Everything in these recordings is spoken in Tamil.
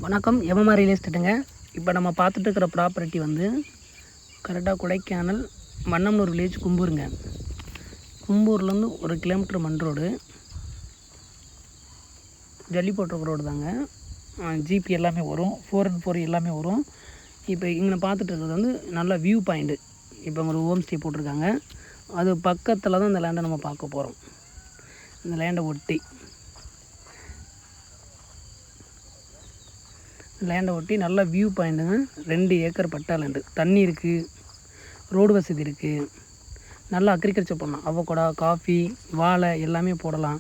வணக்கம், எம்எம்ஆர் ரியல் எஸ்டேட்டுங்க. இப்போ நம்ம பார்த்துட்டு இருக்கிற ப்ராப்பர்ட்டி வந்து கரெக்டாக கொடைக்கானல் மன்னம்னூர் வில்லேஜ் கும்பூருங்க. கும்பூர்லேருந்து 1 கிலோமீட்டர் மண் ரோடு, ஜல்லி போட்டிருக்க ரோடு தாங்க. ஜிபி எல்லாமே வரும், 4x4 எல்லாமே வரும். இப்போ இங்கே பார்த்துட்டு இருக்கிறது வந்து நல்ல வியூ பாயிண்ட்டு. இப்போ ஒரு ஹோம் ஸ்டே போட்டிருக்காங்க. அது பக்கத்தில் தான் இந்த லேண்டை நம்ம பார்க்க போகிறோம். இந்த லேண்டை ஒட்டி நல்ல வியூ பாயிண்ட்டுங்க. 2 ஏக்கர் பட்டா லேண்டு, தண்ணி இருக்குது, ரோடு வசதி இருக்குது. நல்லா அக்ரிகல்ச்சர் பண்ணலாம். அவகோடா, காஃபி, வாழை எல்லாமே போடலாம்.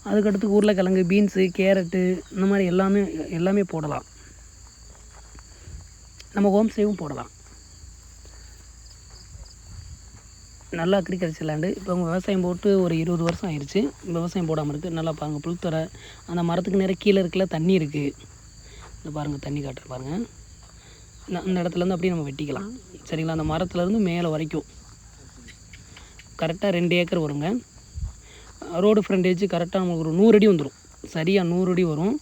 அதுக்கடுத்து உருளைக்கிழங்கு, பீன்ஸு, கேரட்டு இந்த மாதிரி எல்லாமே போடலாம். நம்ம ஹோம் ஸ்டேவும் போடலாம். நல்ல அக்ரிகல்ச்சர் லேண்டு. இப்போ அவங்க விவசாயம் போட்டு ஒரு 20 வருஷம் ஆயிடுச்சு. விவசாயம் போடாமல் இருக்குது. நல்லா பாருங்கள், புல்தரை. அந்த மரத்துக்கு நேரம் கீழே இருக்குல்ல தண்ணி இருக்குது. இந்த பாருங்கள், தண்ணி காட்டுற பாருங்கள். இந்த இடத்துலேருந்து அப்படியே நம்ம வெட்டிக்கலாம். சரிங்களா? அந்த மரத்துலேருந்து மேலே வரைக்கும் கரெக்டாக 2 ஏக்கர் வருங்க. ரோடு ஃப்ரண்டேஜ் கரெக்டாக நமக்கு ஒரு 100 அடி வந்துடும். சரியாக 100 அடி வரும்.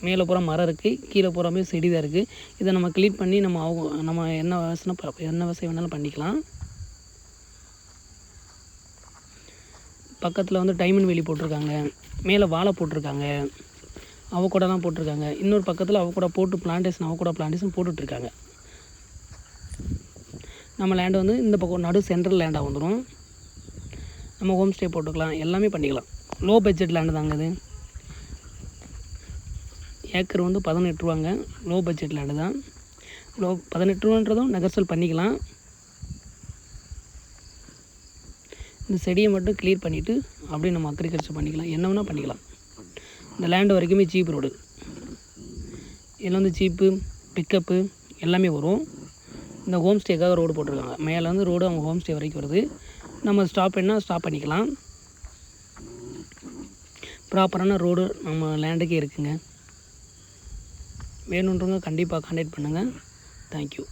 மேலே பூரா மரம் இருக்குது, கீழே பூராமே செடி தான் இருக்குது. இதை நம்ம க்ளீன் பண்ணி நம்ம என்ன விவசாயம் வேணாலும் பண்ணிக்கலாம். பக்கத்தில் வந்து டைமண்ட் வேலி போட்டிருக்காங்க, மேலே வாழை போட்டிருக்காங்க, அவகோடாலாம் போட்டிருக்காங்க. இன்னொரு பக்கத்தில் அவகோடா போட்டு பிளான்டேஷன் போட்டுட்ருக்காங்க. நம்ம லேண்டு வந்து இந்த பக்கம் நடு சென்ட்ரல் லேண்டாக வந்துடும். நம்ம ஹோம் ஸ்டே போட்டுக்கலாம், எல்லாமே பண்ணிக்கலாம். லோ பட்ஜெட் லேண்டு தாங்க இது. ஏக்கர் வந்து 18 ரூபாங்க. லோ பட்ஜெட் லேண்டு தான். 18 ரூபான்றதும் நெகர்சல் பண்ணிக்கலாம். இந்த செடியை மட்டும் கிளியர் பண்ணிவிட்டு அப்படியே நம்ம அக்ரிகல்ச்சர் பண்ணிக்கலாம். என்ன வேணால் பண்ணிக்கலாம். இந்த லேண்டு வரைக்குமே ஜீப் ரோடு. இதில் வந்து ஜீப்பு, பிக்கப்பு எல்லாமே வரும். இந்த ஹோம் ஸ்டேக்காக ரோடு போட்டிருக்காங்க. மேலேருந்து ரோடு அவங்க ஹோம் ஸ்டே வரைக்கும் வருது. நம்ம ஸ்டாப் பண்ணிக்கலாம். ப்ராப்பரான ரோடு நம்ம லேண்டுக்கே இருக்குங்க. வேணுன்றவங்க கண்டிப்பாக கான்டாக்ட் பண்ணுங்கள். தேங்க்யூ.